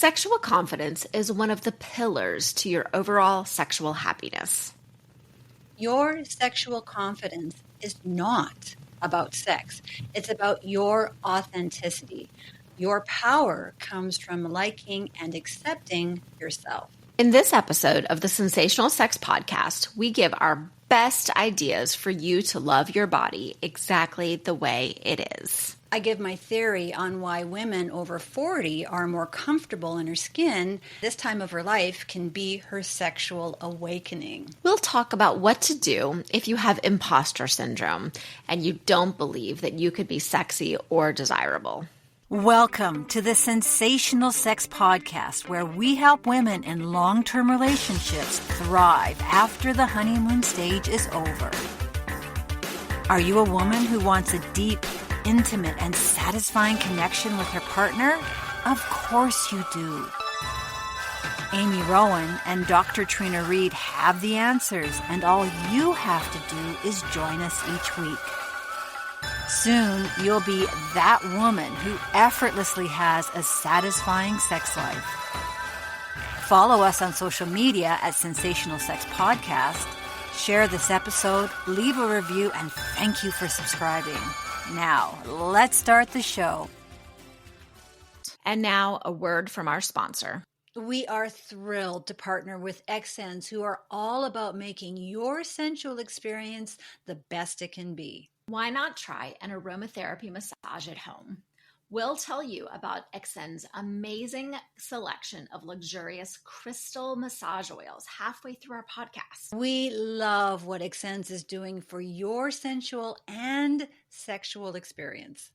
Sexual confidence is one of the pillars to your overall sexual happiness. Your sexual confidence is not about sex. It's about your authenticity. Your power comes from liking and accepting yourself. In this episode of the Sensational Sex Podcast, we give our best ideas for you to love your body exactly the way it is. I give my theory on why women over 40 are more comfortable in her skin. This time of her life can be her sexual awakening. We'll talk about what to do if you have imposter syndrome and you don't believe that you could be sexy or desirable. Welcome to the Sensational Sex Podcast, where we help women in long-term relationships thrive after the honeymoon stage is over. Are you a woman who wants a deep, intimate, and satisfying connection with her partner? Of course you do. Amy Rowan and Dr. Trina Reed have the answers, and all you have to do is join us each week. Soon, you'll be that woman who effortlessly has a satisfying sex life. Follow us on social media at Sensational Sex Podcast. Share this episode, leave a review, and thank you for subscribing. Now, let's start the show. And now, a word from our sponsor. We are thrilled to partner with XNs, who are all about making your sensual experience the best it can be. Why not try an aromatherapy massage at home? We'll tell you about XN's amazing selection of luxurious crystal massage oils halfway through our podcast. We love what XNs is doing for your sensual and sexual experience.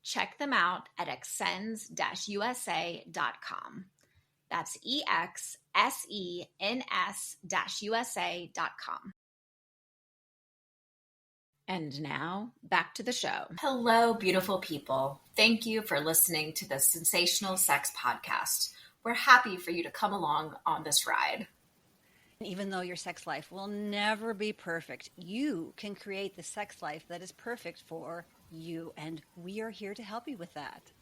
Check them out at xsens-usa.com. That's EXSENS-USA.com. And now, back to the show. Hello, beautiful people. Thank you for listening to the Sensational Sex Podcast. We're happy for you to come along on this ride. Even though your sex life will never be perfect, you can create the sex life that is perfect for you, and we are here to help you with that.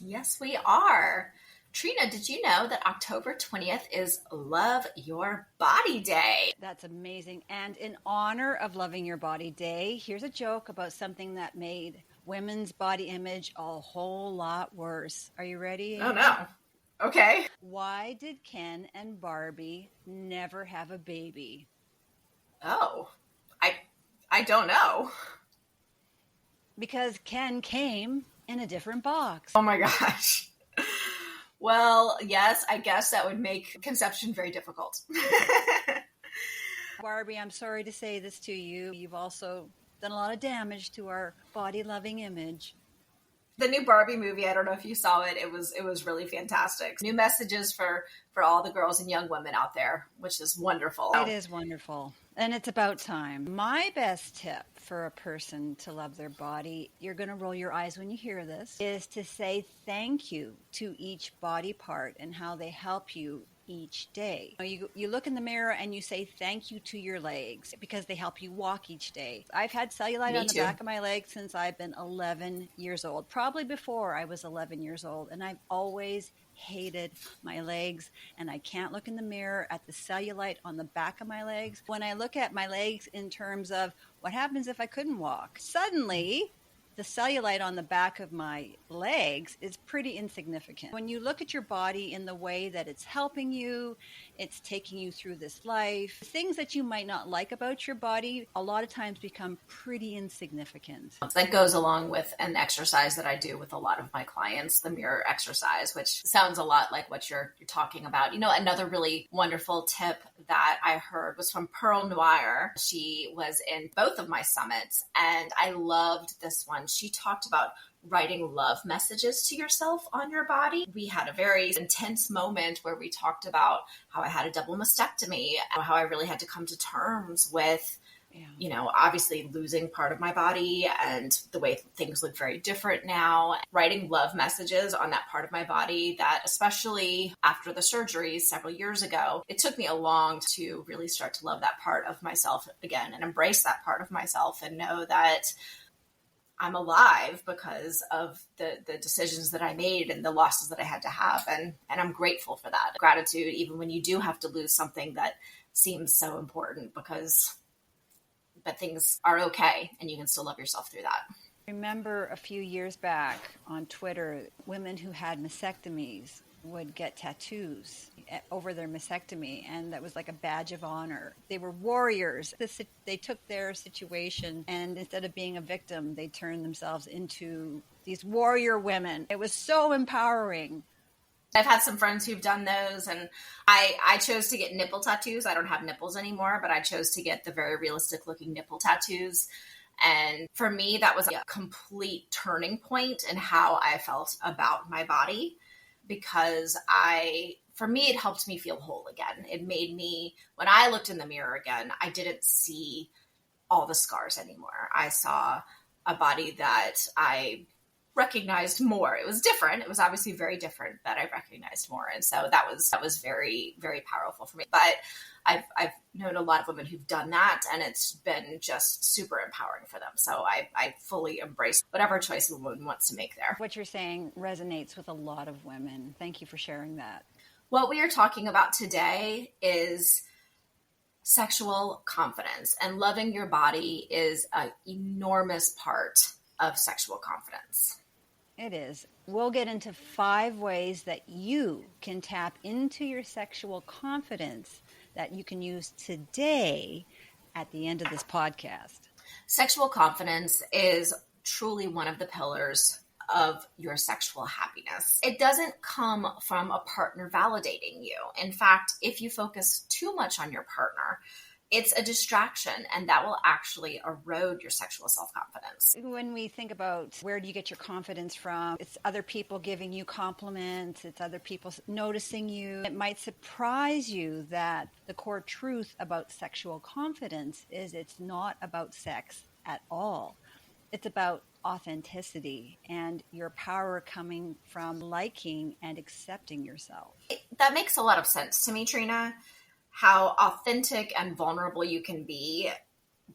Yes, we are. Trina, did you know that October 20th is Love Your Body Day? That's amazing. And in honor of Loving Your Body Day, here's a joke about something that made women's body image a whole lot worse. Are you ready? Oh, no. Okay. Why did Ken and Barbie never have a baby? Oh, I don't know. Because Ken came in a different box. Oh my gosh. Well, yes, I guess that would make conception very difficult. Barbie, I'm sorry to say this to you. You've also done a lot of damage to our body-loving image. The new Barbie movie, I don't know if you saw it. It was really fantastic. New messages for all the girls and young women out there, which is wonderful. It is wonderful. And it's about time. My best tip for a person to love their body, you're going to roll your eyes when you hear this, is to say thank you to each body part and how they help you each day. You look in the mirror and you say thank you to your legs because they help you walk each day. I've had cellulite on the back of my legs since I've been 11 years old, probably before I was 11 years old, and I've always hated my legs, and I can't look in the mirror at the cellulite on the back of my legs. When I look at my legs in terms of what happens if I couldn't walk, suddenly the cellulite on the back of my legs is pretty insignificant. When you look at your body in the way that it's helping you, it's taking you through this life, things that you might not like about your body a lot of times become pretty insignificant. That goes along with an exercise that I do with a lot of my clients, the mirror exercise, which sounds a lot like what you're talking about. You know, another really wonderful tip that I heard was from Pearl Noir. She was in both of my summits, and I loved this one. She talked about writing love messages to yourself on your body. We had a very intense moment where we talked about how I had a double mastectomy, how I really had to come to terms with you know, obviously losing part of my body and the way things look very different now. Writing love messages on that part of my body that, especially after the surgeries several years ago, it took me a long to really start to love that part of myself again and embrace that part of myself and know that I'm alive because of the decisions that I made and the losses that I had to have. And I'm grateful for that. Gratitude, even when you do have to lose something that seems so important, but things are okay and you can still love yourself through that. Remember a few years back on Twitter, women who had mastectomies would get tattoos over their mastectomy, and that was like a badge of honor. They were warriors. They took their situation, and instead of being a victim, they turned themselves into these warrior women. It was so empowering. I've had some friends who've done those, and I chose to get nipple tattoos. I don't have nipples anymore, but I chose to get the very realistic looking nipple tattoos. And for me, that was a complete turning point in how I felt about my body, because for me, it helped me feel whole again. It made me, when I looked in the mirror again, I didn't see all the scars anymore. I saw a body that I recognized more. It was different. It was obviously very different, but I recognized more. And so that was very, very powerful for me. But I've known a lot of women who've done that, and it's been just super empowering for them. So I fully embrace whatever choice a woman wants to make there. What you're saying resonates with a lot of women. Thank you for sharing that. What we are talking about today is sexual confidence, and loving your body is an enormous part of sexual confidence. It is. We'll get into 5 ways that you can tap into your sexual confidence that you can use today at the end of this podcast. Sexual confidence is truly one of the pillars of your sexual happiness. It doesn't come from a partner validating you. In fact, if you focus too much on your partner, it's a distraction, and that will actually erode your sexual self-confidence. When we think about where do you get your confidence from, it's other people giving you compliments, it's other people noticing you. It might surprise you that the core truth about sexual confidence is it's not about sex at all. It's about authenticity and your power coming from liking and accepting yourself. That makes a lot of sense to me, Trina. How authentic and vulnerable you can be,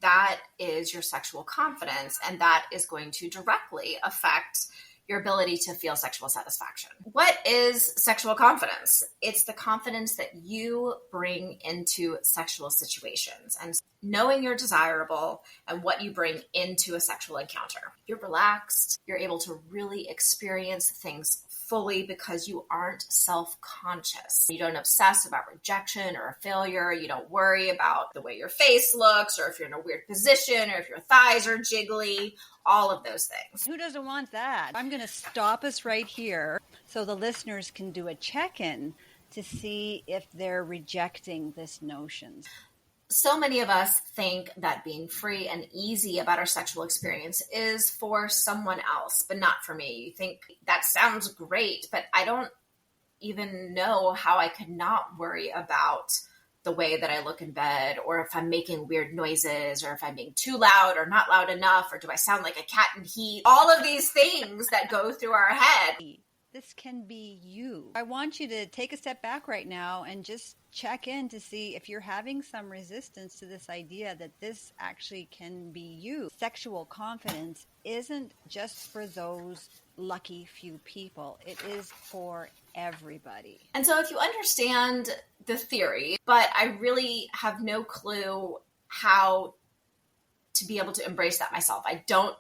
that is your sexual confidence, and that is going to directly affect your ability to feel sexual satisfaction. What is sexual confidence? It's the confidence that you bring into sexual situations and knowing you're desirable and what you bring into a sexual encounter. You're relaxed. You're able to really experience things fully because you aren't self-conscious. You don't obsess about rejection or a failure. You don't worry about the way your face looks, or if you're in a weird position, or if your thighs are jiggly, all of those things. Who doesn't want that? I'm going to stop us right here so the listeners can do a check-in to see if they're rejecting this notion. So many of us think that being free and easy about our sexual experience is for someone else, but not for me. You think that sounds great, but I don't even know how I could not worry about the way that I look in bed, or if I'm making weird noises, or if I'm being too loud or not loud enough, or do I sound like a cat in heat? All of these things that go through our head. This can be you. I want you to take a step back right now and just check in to see if you're having some resistance to this idea that this actually can be you. Sexual confidence isn't just for those lucky few people. It is for everybody. And so if you understand the theory, but I really have no clue how to be able to embrace that myself, I don't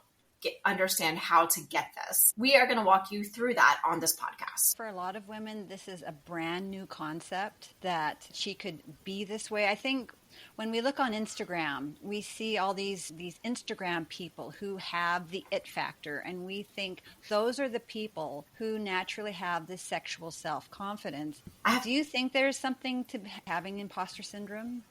understand how to get this. We are going to walk you through that on this podcast. For a lot of women, this is a brand new concept that she could be this way. I think when we look on Instagram, we see all these Instagram people who have the it factor, and we think those are the people who naturally have this sexual self-confidence. Do you think there's something to having imposter syndrome?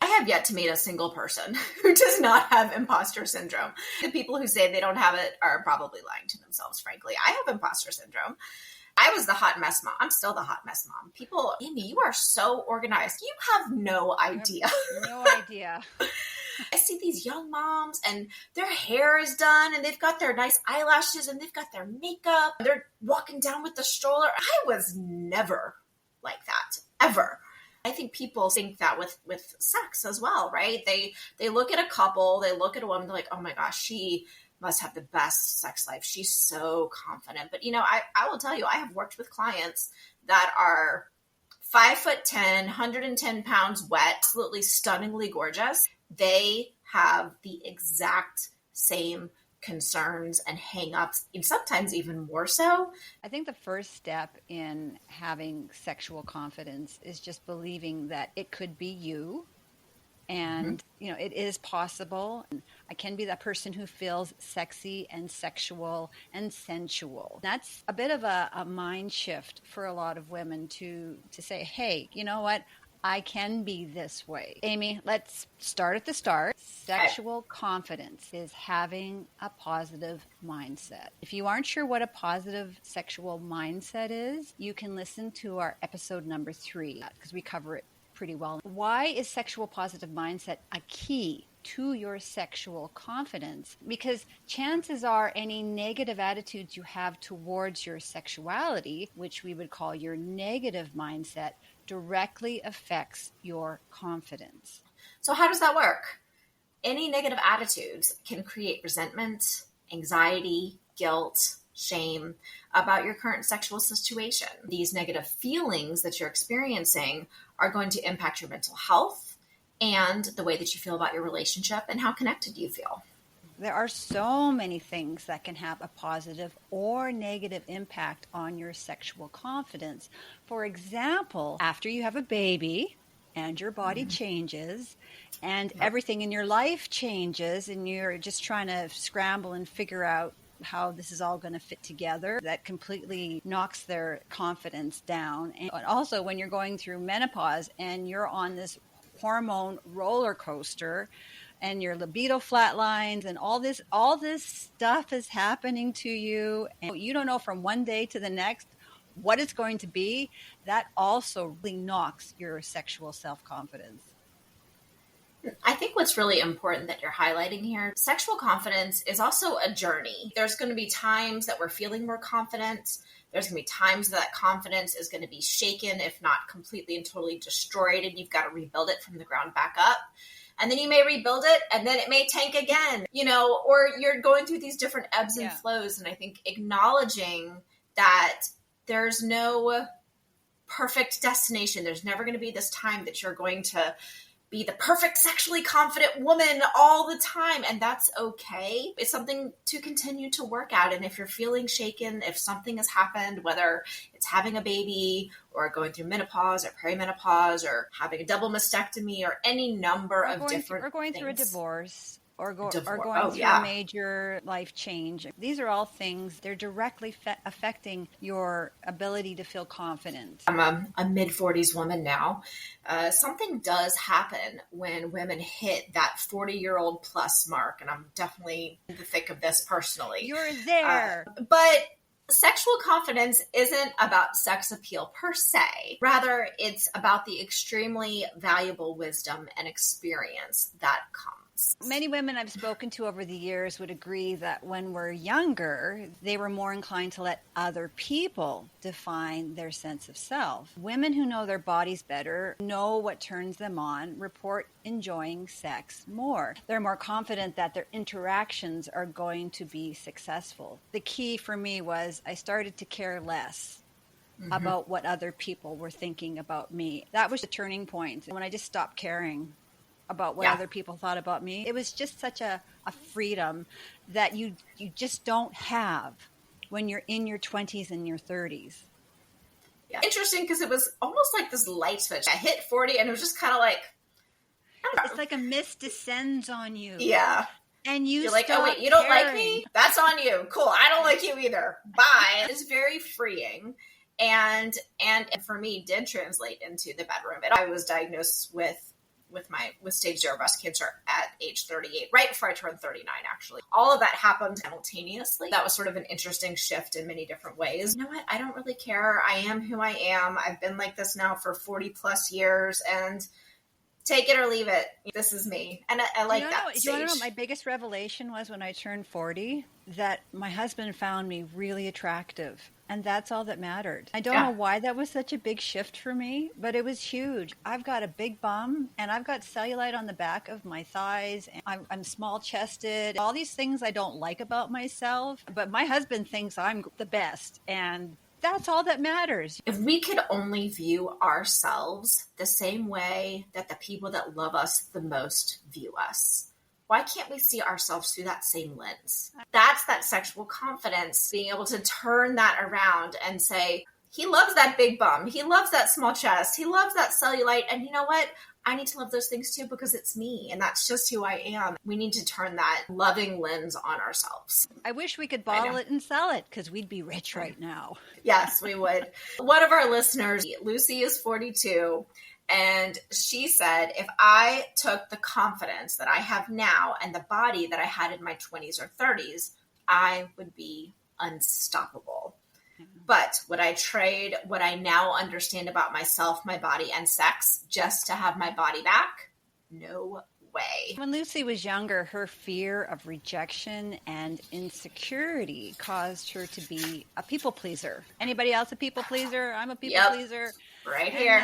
I have yet to meet a single person who does not have imposter syndrome. The people who say they don't have it are probably lying to themselves, frankly. I have imposter syndrome. I was the hot mess mom. I'm still the hot mess mom. People, Amy, you are so organized. You have no idea. No idea. I see these young moms and their hair is done and they've got their nice eyelashes and they've got their makeup. They're walking down with the stroller. I was never like that, ever. I think people think that with sex as well, right? They look at a couple, they look at a woman, they're like, oh my gosh, she must have the best sex life. She's so confident. But, I will tell you, I have worked with clients that are 5'10", 110 pounds wet, absolutely stunningly gorgeous. They have the exact same concerns and hangups, and sometimes even more so. I think the first step in having sexual confidence is just believing that it could be you. And, it is possible. I can be that person who feels sexy and sexual and sensual. That's a bit of a mind shift for a lot of women to say, hey, you know what? I can be this way. Amy, let's start at the start. Sexual confidence is having a positive mindset. If you aren't sure what a positive sexual mindset is, you can listen to our episode number 3 because we cover it pretty well. Why is sexual positive mindset a key to your sexual confidence? Because chances are any negative attitudes you have towards your sexuality, which we would call your negative mindset, directly affects your confidence. So how does that work? Any negative attitudes can create resentment, anxiety, guilt, shame about your current sexual situation. These negative feelings that you're experiencing are going to impact your mental health and the way that you feel about your relationship and how connected you feel. There are so many things that can have a positive or negative impact on your sexual confidence. For example, after you have a baby and your body changes and everything in your life changes and you're just trying to scramble and figure out how this is all going to fit together, that completely knocks their confidence down. And also when you're going through menopause and you're on this hormone roller coaster and your libido flatlines and all this stuff is happening to you and you don't know from one day to the next what it's going to be, that also really knocks your sexual self-confidence. I think what's really important that you're highlighting here, sexual confidence is also a journey. There's going to be times that we're feeling more confident. There's going to be times that confidence is going to be shaken, if not completely and totally destroyed, and you've got to rebuild it from the ground back up. And then you may rebuild it, and then it may tank again, or you're going through these different ebbs and flows. And I think acknowledging that there's no perfect destination. There's never going to be this time that you're going to be the perfect sexually confident woman all the time. And that's okay. It's something to continue to work at. And if you're feeling shaken, if something has happened, whether it's having a baby or going through menopause or perimenopause or having a double mastectomy or any number of different Or going things. through a divorce. Or going through a a major life change. These are all things, they're directly affecting your ability to feel confident. I'm a mid-40s woman now. Something does happen when women hit that 40-year-old plus mark, and I'm definitely in the thick of this personally. You're there. But sexual confidence isn't about sex appeal per se. Rather, it's about the extremely valuable wisdom and experience that comes. Many women I've spoken to over the years would agree that when we're younger, they were more inclined to let other people define their sense of self. Women who know their bodies better, know what turns them on, report enjoying sex more. They're more confident that their interactions are going to be successful. The key for me was I started to care less about what other people were thinking about me. That was the turning point. When I just stopped caring about what other people thought about me. It was just such a freedom that you just don't have when you're in your 20s and your 30s. Yeah. Interesting, because it was almost like this light switch. I hit 40 and it was just kind of like, I don't know. It's like a mist descends on you. Yeah. And you're like, oh wait, you don't like me? That's on you. Cool. I don't like you either. Bye. It's very freeing. And for me, did translate into the bedroom. And I was diagnosed with stage 0 breast cancer at age 38, right before I turned 39, actually. All of that happened simultaneously. That was sort of an interesting shift in many different ways. You know what? I don't really care. I am who I am. I've been like this now for 40 plus years. And Take it or leave it. This is me. And I like that Do you want to know stage. what my biggest revelation was when I turned 40? That my husband found me really attractive. And that's all that mattered. I don't know why that was such a big shift for me, but it was huge. I've got a big bum and I've got cellulite on the back of my thighs. And I'm small chested. All these things I don't like about myself. But my husband thinks I'm the best. And that's all that matters. If we could only view ourselves the same way that the people that love us the most view us, why can't we see ourselves through that same lens? That's that sexual confidence, being able to turn that around and say, he loves that big bum. He loves that small chest. He loves that cellulite. And you know what? I need to love those things too because it's me and that's just who I am. We need to turn that loving lens on ourselves. I wish we could bottle it and sell it because we'd be rich right now. Yes, we would. One of our listeners, Lucy, is 42. And she said, if I took the confidence that I have now and the body that I had in my 20s or 30s, I would be unstoppable. But would I trade what I now understand about myself, my body, and sex just to have my body back? No way. When Lucy was younger, her fear of rejection and insecurity caused her to be a people pleaser. Anybody else a people pleaser? I'm a people pleaser. Right here.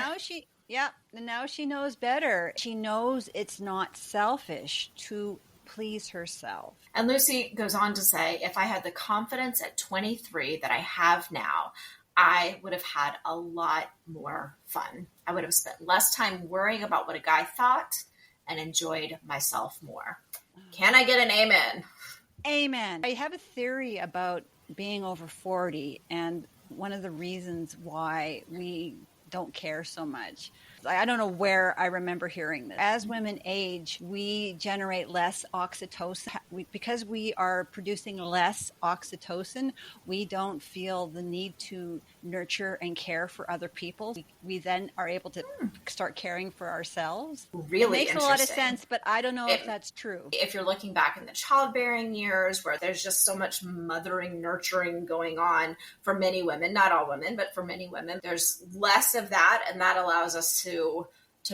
And now she knows better. She knows it's not selfish to please herself. And Lucy goes on to say, if I had the confidence at 23 that I have now, I would have had a lot more fun. I would have spent less time worrying about what a guy thought and enjoyed myself more. Can I get an amen? Amen. I have a theory about being over 40, and one of the reasons why we don't care so much. I don't know where I remember hearing this. As women age, we generate less oxytocin. Because we are producing less oxytocin, we don't feel the need to nurture and care for other people. We then are able to start caring for ourselves. Really It makes a lot of sense, but I don't know if that's true. If you're looking back in the childbearing years where there's just so much mothering, nurturing going on for many women, not all women, but for many women, there's less of that, and that allows us to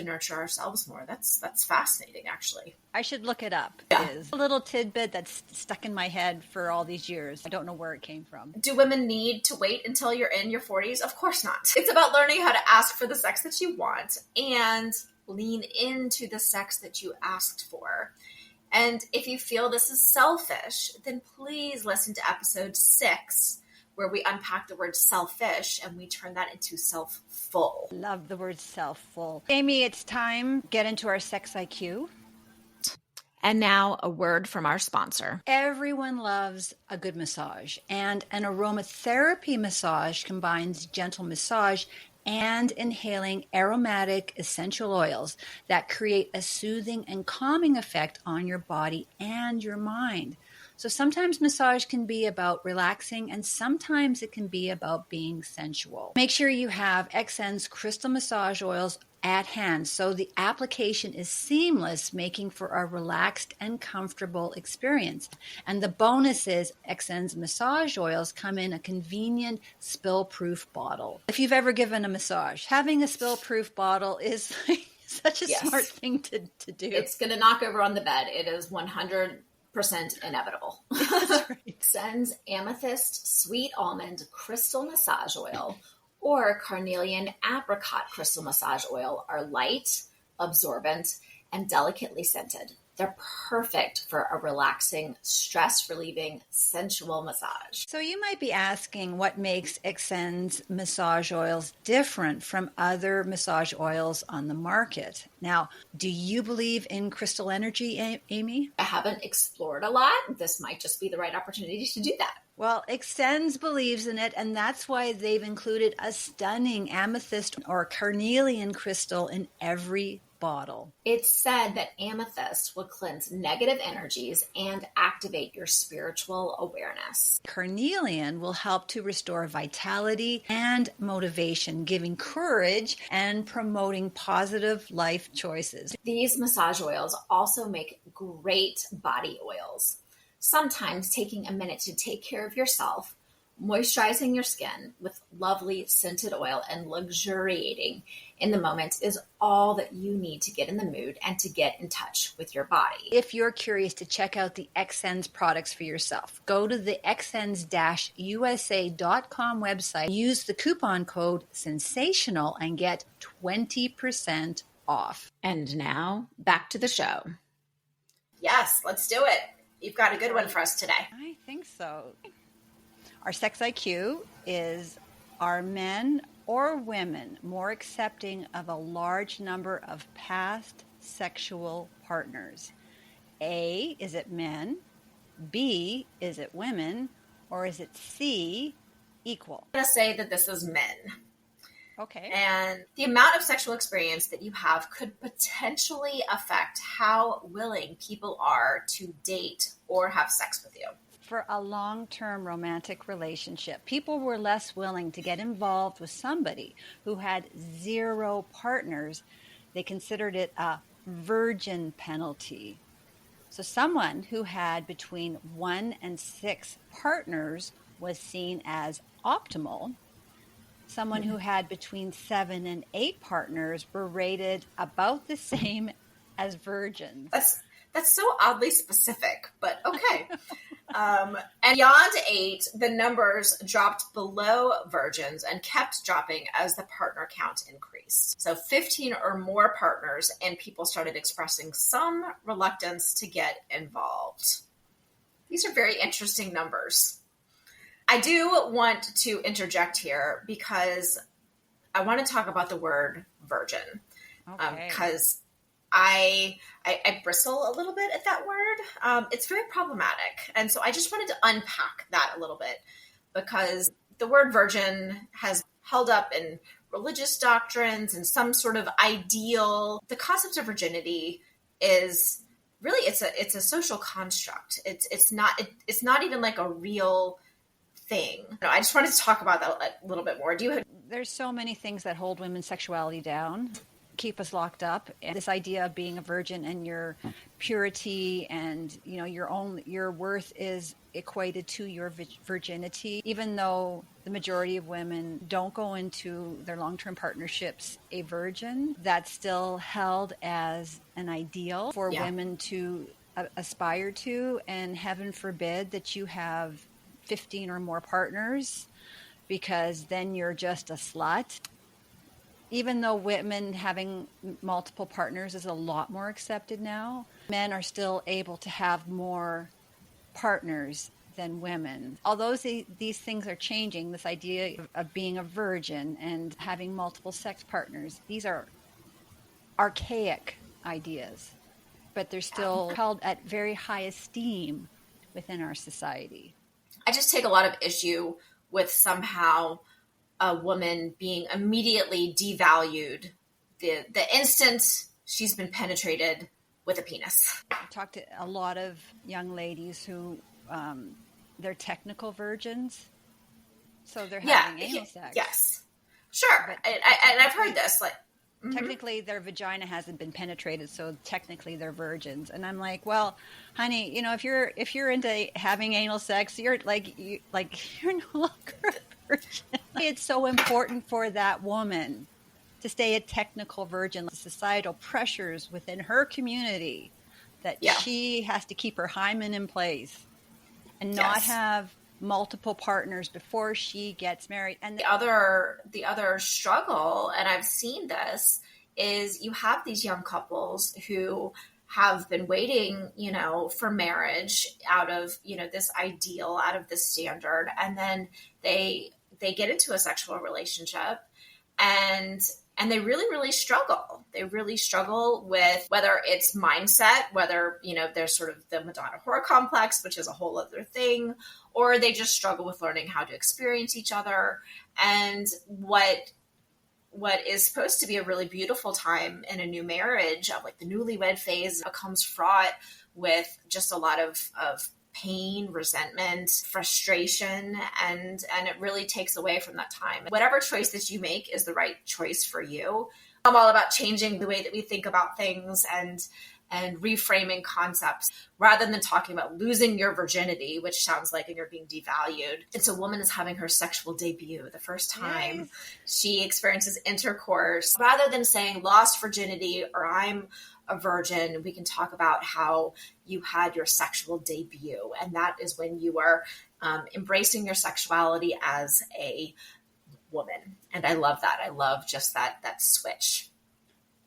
nurture ourselves more. That's fascinating, actually. I should look it up. Yeah. It is a little tidbit that's stuck in my head for all these years. I don't know where it came from. Do women need to wait until you're in your 40s? Of course not. It's about learning how to ask for the sex that you want and lean into the sex that you asked for. And if you feel this is selfish, then please listen to episode 6, where we unpack the word selfish and we turn that into self-full. Love the word self-full. Amy, it's time. Get into our sex IQ. And now a word from our sponsor. Everyone loves a good massage, and an aromatherapy massage combines gentle massage and inhaling aromatic essential oils that create a soothing and calming effect on your body and your mind. So sometimes massage can be about relaxing, and sometimes it can be about being sensual. Make sure you have XN's crystal massage oils at hand so the application is seamless, making for a relaxed and comfortable experience. And the bonus is XN's massage oils come in a convenient spill-proof bottle. If you've ever given a massage, having a spill-proof bottle is such a smart thing to do. It's going to knock over on the bed. It is 100% inevitable. That's right. Sen's Amethyst Sweet Almond Crystal Massage Oil or Carnelian Apricot Crystal Massage Oil are light, absorbent, and delicately scented. They're perfect for a relaxing, stress-relieving, sensual massage. So you might be asking what makes XN's massage oils different from other massage oils on the market. Now, do you believe in crystal energy, Amy? I haven't explored a lot. This might just be the right opportunity to do that. Well, XN's believes in it, and that's why they've included a stunning amethyst or carnelian crystal in every bottle. It's said that amethyst will cleanse negative energies and activate your spiritual awareness. Carnelian will help to restore vitality and motivation, giving courage and promoting positive life choices. These massage oils also make great body oils. Sometimes taking a minute to take care of yourself Moisturizing your skin with lovely scented oil and luxuriating in the moment is all that you need to get in the mood and to get in touch with your body. If you're curious to check out the XN's products for yourself, go to the xns-usa.com website, use the coupon code SENSATIONAL and get 20% off. And now back to the show. Yes, let's do it. You've got a good one for us today. I think so. Our sex IQ is, are men or women more accepting of a large number of past sexual partners? A, is it men? B, is it women? Or is it C, equal? I'm going to say that this is men. Okay. And the amount of sexual experience that you have could potentially affect how willing people are to date or have sex with you. For a long-term romantic relationship, people were less willing to get involved with somebody who had 0 partners. They considered it a virgin penalty. So someone who had between 1 and 6 partners was seen as optimal. Someone who had between 7 and 8 partners were rated about the same as virgins. That's so oddly specific, but okay. And beyond 8, the numbers dropped below virgins and kept dropping as the partner count increased. So 15 or more partners, and people started expressing some reluctance to get involved. These are very interesting numbers. I do want to interject here because I want to talk about the word virgin. Okay. Because I bristle a little bit at that word. It's very problematic. And so I just wanted to unpack that a little bit because the word virgin has held up in religious doctrines and some sort of ideal. The concept of virginity is really, it's a social construct. It's not even like a real thing. I just wanted to talk about that a little bit more. There's so many things that hold women's sexuality down, keep us locked up. And this idea of being a virgin and your purity and, you know, your worth is equated to your virginity, even though the majority of women don't go into their long-term partnerships a virgin, that's still held as an ideal for women to aspire to. And heaven forbid that you have 15 or more partners, because then you're just a slut. Even though women having multiple partners is a lot more accepted now, men are still able to have more partners than women. Although these things are changing, this idea of being a virgin and having multiple sex partners, these are archaic ideas, but they're still held at very high esteem within our society. I just take a lot of issue with somehow a woman being immediately devalued the instant she's been penetrated with a penis. I talked to a lot of young ladies who they're technical virgins, so they're having anal sex. Yes, sure. But and I've heard this. Like, technically, their vagina hasn't been penetrated, so technically they're virgins. And I'm like, well, honey, you know, if you're into having anal sex, you're you're no longer a virgin. It's so important for that woman to stay a technical virgin. Societal pressures within her community that she has to keep her hymen in place and not have multiple partners before she gets married. And the other struggle, and I've seen this, is you have these young couples who have been waiting, you know, for marriage out of, you know, this ideal, out of this standard, and then they get into a sexual relationship and they really, really struggle. They really struggle with whether it's mindset, whether, you know, there's sort of the Madonna whore complex, which is a whole other thing, or they just struggle with learning how to experience each other. And what is supposed to be a really beautiful time in a new marriage, of like the newlywed phase, becomes fraught with just a lot of pain, resentment, frustration, and it really takes away from that time. Whatever choice that you make is the right choice for you. I'm all about changing the way that we think about things and and reframing concepts rather than talking about losing your virginity, which sounds like you're being devalued. It's a woman is having her sexual debut, the first time she experiences intercourse. Rather than saying lost virginity or I'm a virgin, we can talk about how you had your sexual debut. And that is when you are embracing your sexuality as a woman. And I love that. I love just that switch.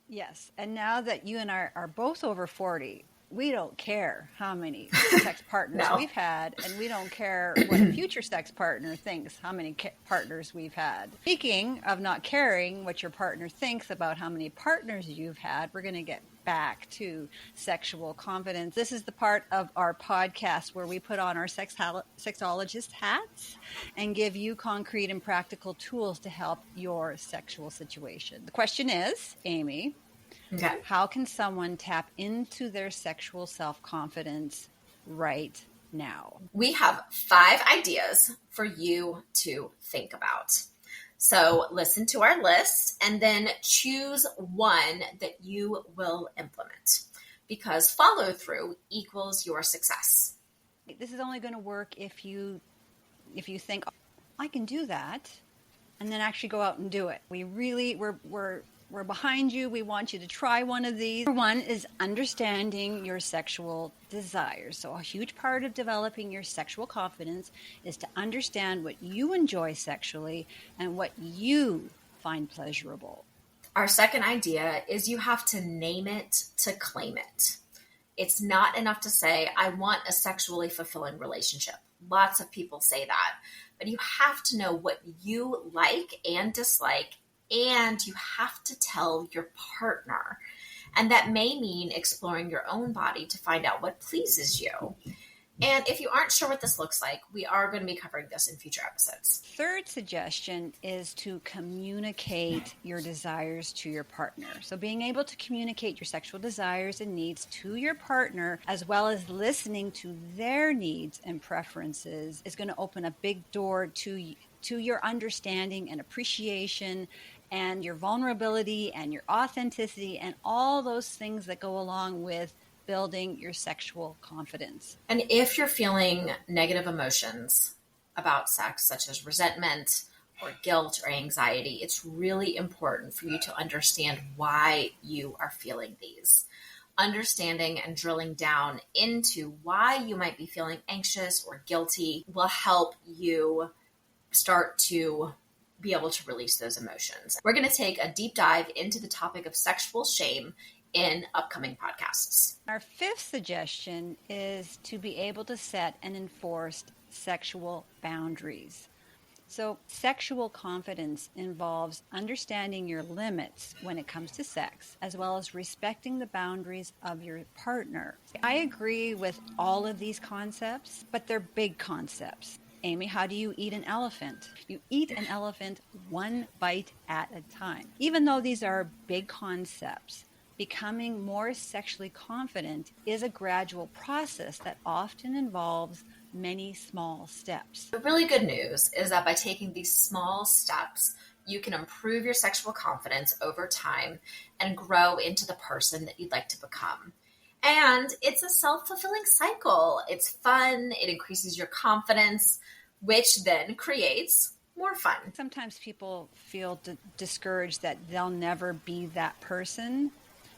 Yes. And now that you and I are both over 40, we don't care how many sex partners we've had, and we don't care what a future sex partner thinks, how many partners we've had. Speaking of not caring what your partner thinks about how many partners you've had, we're going to get back to sexual confidence. This is the part of our podcast where we put on our sexologist hats and give you concrete and practical tools to help your sexual situation. The question is, Amy, how can someone tap into their sexual self-confidence right now? We have 5 ideas for you to think about. So listen to our list and then choose one that you will implement, because follow through equals your success. This is only going to work if you think, oh, I can do that, and then actually go out and do it. We're behind you. We want you to try one of these. One is understanding your sexual desires. So a huge part of developing your sexual confidence is to understand what you enjoy sexually and what you find pleasurable. Our second idea is you have to name it to claim it. It's not enough to say, I want a sexually fulfilling relationship. Lots of people say that, but you have to know what you like and dislike, and you have to tell your partner. And that may mean exploring your own body to find out what pleases you. And if you aren't sure what this looks like, we are going to be covering this in future episodes. Third suggestion is to communicate your desires to your partner. So being able to communicate your sexual desires and needs to your partner, as well as listening to their needs and preferences, is going to open a big door to your understanding and appreciation and your vulnerability and your authenticity and all those things that go along with building your sexual confidence. And if you're feeling negative emotions about sex, such as resentment or guilt or anxiety, it's really important for you to understand why you are feeling these. Understanding and drilling down into why you might be feeling anxious or guilty will help you start to be able to release those emotions. We're going to take a deep dive into the topic of sexual shame in upcoming podcasts. Our fifth suggestion is to be able to set and enforce sexual boundaries. So sexual confidence involves understanding your limits when it comes to sex, as well as respecting the boundaries of your partner. I agree with all of these concepts, but they're big concepts. Amy, how do you eat an elephant? You eat an elephant one bite at a time. Even though these are big concepts, becoming more sexually confident is a gradual process that often involves many small steps. The really good news is that by taking these small steps, you can improve your sexual confidence over time and grow into the person that you'd like to become. And it's a self-fulfilling cycle. It's fun. It increases your confidence, which then creates more fun. Sometimes people feel discouraged that they'll never be that person,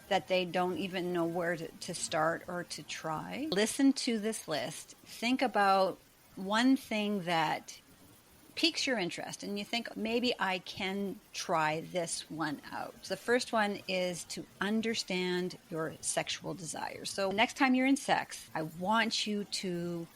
that they don't even know where to start or to try. Listen to this list. Think about one thing that piques your interest and you think, maybe I can try this one out. So the first one is to understand your sexual desires. So next time you're in sex, I want you to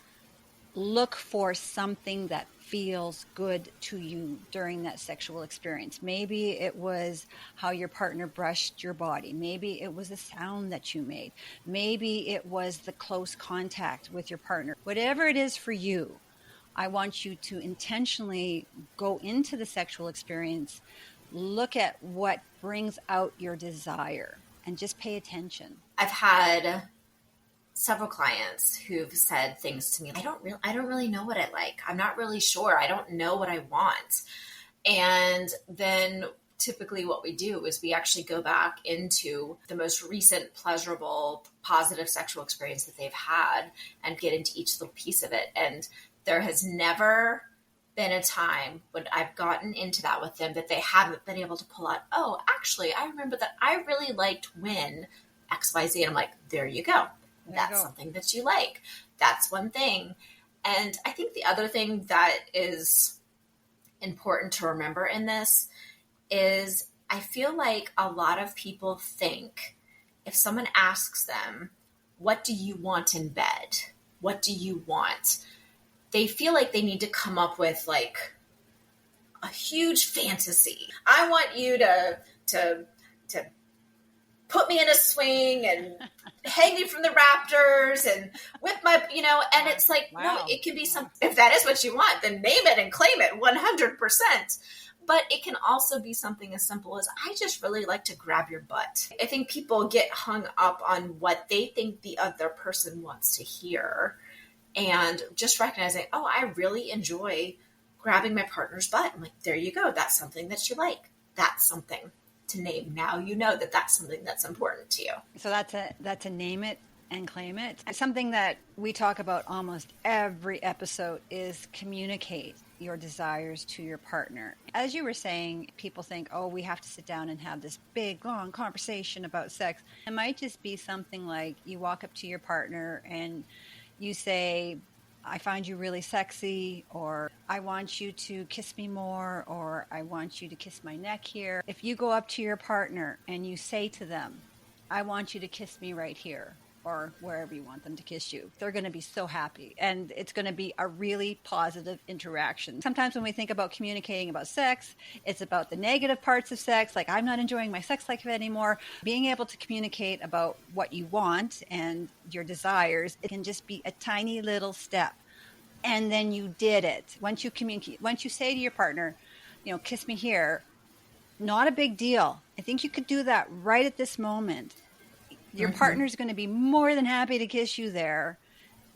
look for something that feels good to you during that sexual experience. Maybe it was how your partner brushed your body. Maybe it was the sound that you made. Maybe it was the close contact with your partner. Whatever it is for you, I want you to intentionally go into the sexual experience, look at what brings out your desire, and just pay attention. I've had several clients who've said things to me. I don't really know what I like. I'm not really sure. I don't know what I want. And then typically what we do is we actually go back into the most recent pleasurable, positive sexual experience that they've had and get into each little piece of it. And there has never been a time when I've gotten into that with them that they haven't been able to pull out, oh, actually, I remember that I really liked when XYZ. And I'm like, there you go. That's something that you like. That's one thing. And I think the other thing that is important to remember in this is I feel like a lot of people think if someone asks them, what do you want in bed? What do you want? They feel like they need to come up with like a huge fantasy. I want you to put me in a swing and hang me from the rafters and whip my, and it's like, no, it can be something. If that is what you want, then name it and claim it 100%. But it can also be something as simple as, I just really like to grab your butt. I think people get hung up on what they think the other person wants to hear. And just recognizing, oh, I really enjoy grabbing my partner's butt. I'm like, there you go. That's something that you like. That's something to name. Now you know that that's something that's important to you. So that's a name it and claim it. Something that we talk about almost every episode is communicate your desires to your partner. As you were saying, people think, oh, we have to sit down and have this big, long conversation about sex. It might just be something like you walk up to your partner and you say, I find you really sexy, or I want you to kiss me more, or I want you to kiss my neck here. If you go up to your partner and you say to them, I want you to kiss me right here, or wherever you want them to kiss you, they're going to be so happy. And it's going to be a really positive interaction. Sometimes when we think about communicating about sex, it's about the negative parts of sex, like I'm not enjoying my sex life anymore. Being able to communicate about what you want and your desires, it can just be a tiny little step. And then you did it. Once you communicate, once you say to your partner, kiss me here, not a big deal. I think you could do that right at this moment. Your partner's going to be more than happy to kiss you there.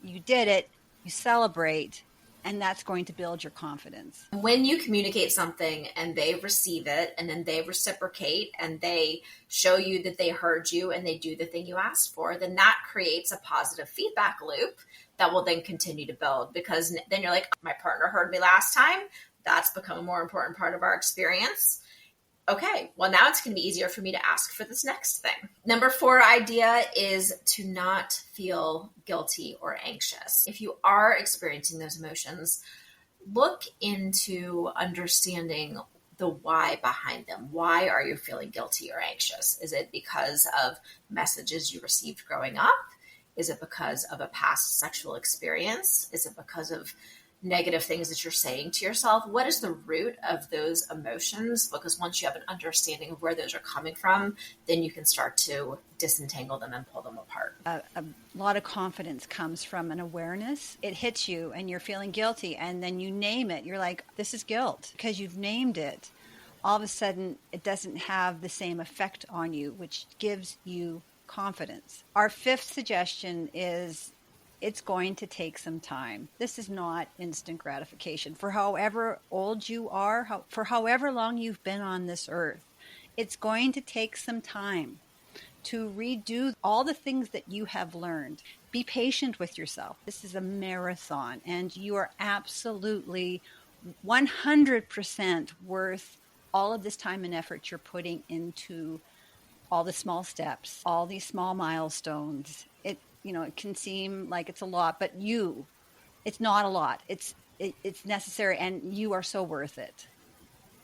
You did it. You celebrate. And that's going to build your confidence. When you communicate something and they receive it and then they reciprocate and they show you that they heard you and they do the thing you asked for, then that creates a positive feedback loop that will then continue to build, because then you're like, my partner heard me last time. That's become a more important part of our experience. Okay, well, now it's going to be easier for me to ask for this next thing. Number 4 idea is to not feel guilty or anxious. If you are experiencing those emotions, look into understanding the why behind them. Why are you feeling guilty or anxious? Is it because of messages you received growing up? Is it because of a past sexual experience? Is it because of negative things that you're saying to yourself? What is the root of those emotions? Because once you have an understanding of where those are coming from, then you can start to disentangle them and pull them apart. A lot of confidence comes from an awareness. It hits you and you're feeling guilty, and then you name it. You're like, this is guilt. Because you've named it, all of a sudden it doesn't have the same effect on you, which gives you confidence. Our 5th suggestion is, it's going to take some time. This is not instant gratification. For however old you are, for however long you've been on this earth, it's going to take some time to redo all the things that you have learned. Be patient with yourself. This is a marathon, and you are absolutely 100% worth all of this time and effort you're putting into all the small steps, all these small milestones. It can seem like it's a lot, but it's not a lot. It's necessary, and you are so worth it.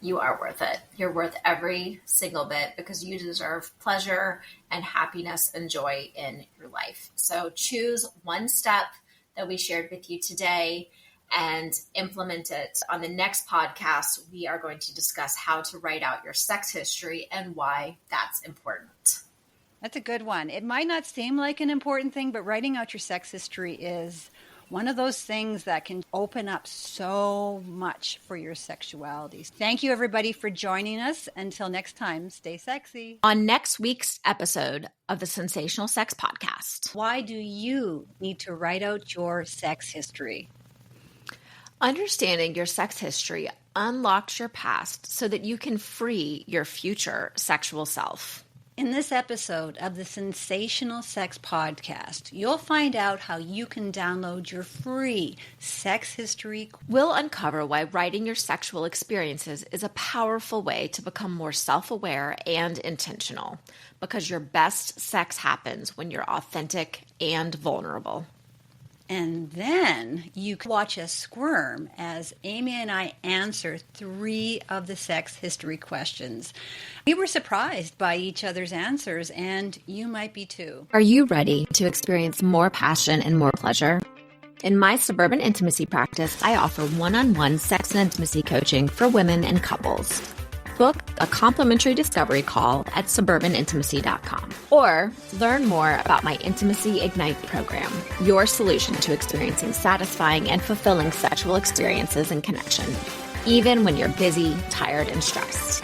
You are worth it. You're worth every single bit, because you deserve pleasure and happiness and joy in your life. So choose one step that we shared with you today and implement it. On the next podcast, we are going to discuss how to write out your sex history and why that's important. That's a good one. It might not seem like an important thing, but writing out your sex history is one of those things that can open up so much for your sexuality. Thank you, everybody, for joining us. Until next time, stay sexy. On next week's episode of the Sensational Sex Podcast. Why do you need to write out your sex history? Understanding your sex history unlocks your past so that you can free your future sexual self. In this episode of the Sensational Sex Podcast, you'll find out how you can download your free sex history. We'll uncover why writing your sexual experiences is a powerful way to become more self-aware and intentional, because your best sex happens when you're authentic and vulnerable. And then you can watch us squirm as Amy and I answer 3 of the sex history questions. We were surprised by each other's answers, and you might be too. Are you ready to experience more passion and more pleasure? In my suburban intimacy practice, I offer one-on-one sex and intimacy coaching for women and couples. Book a complimentary discovery call at suburbanintimacy.com or learn more about my Intimacy Ignite program, your solution to experiencing satisfying and fulfilling sexual experiences and connection, even when you're busy, tired, and stressed.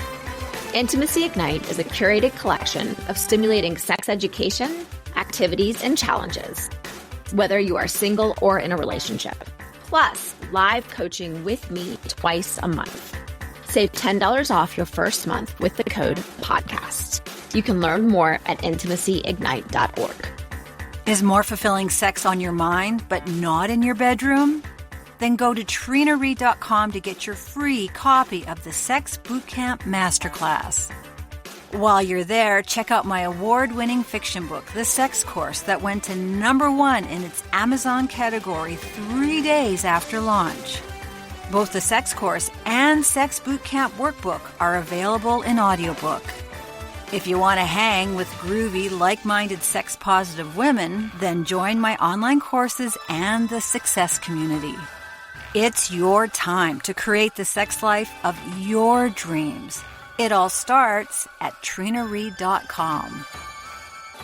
Intimacy Ignite is a curated collection of stimulating sex education, activities, and challenges, whether you are single or in a relationship, plus live coaching with me twice a month. Save $10 off your first month with the code PODCAST. You can learn more at intimacyignite.org. Is more fulfilling sex on your mind, but not in your bedroom? Then go to trinareid.com to get your free copy of the Sex Bootcamp Masterclass. While you're there, check out my award-winning fiction book, The Sex Course, that went to #1 in its Amazon category 3 days after launch. Both the Sex Course and Sex Bootcamp Workbook are available in audiobook. If you want to hang with groovy, like-minded, sex-positive women, then join my online courses and the Success Community. It's your time to create the sex life of your dreams. It all starts at trinareid.com.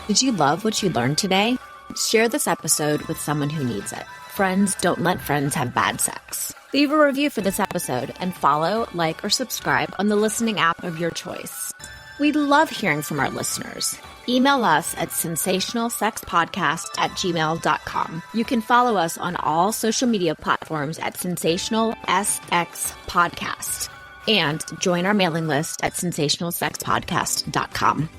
Did you love what you learned today? Share this episode with someone who needs it. Friends don't let friends have bad sex. Leave a review for this episode and follow, like, or subscribe on the listening app of your choice. We love hearing from our listeners. Email us at sensationalsexpodcast@gmail.com. You can follow us on all social media platforms at Sensational SX Podcast and join our mailing list at sensationalsexpodcast.com.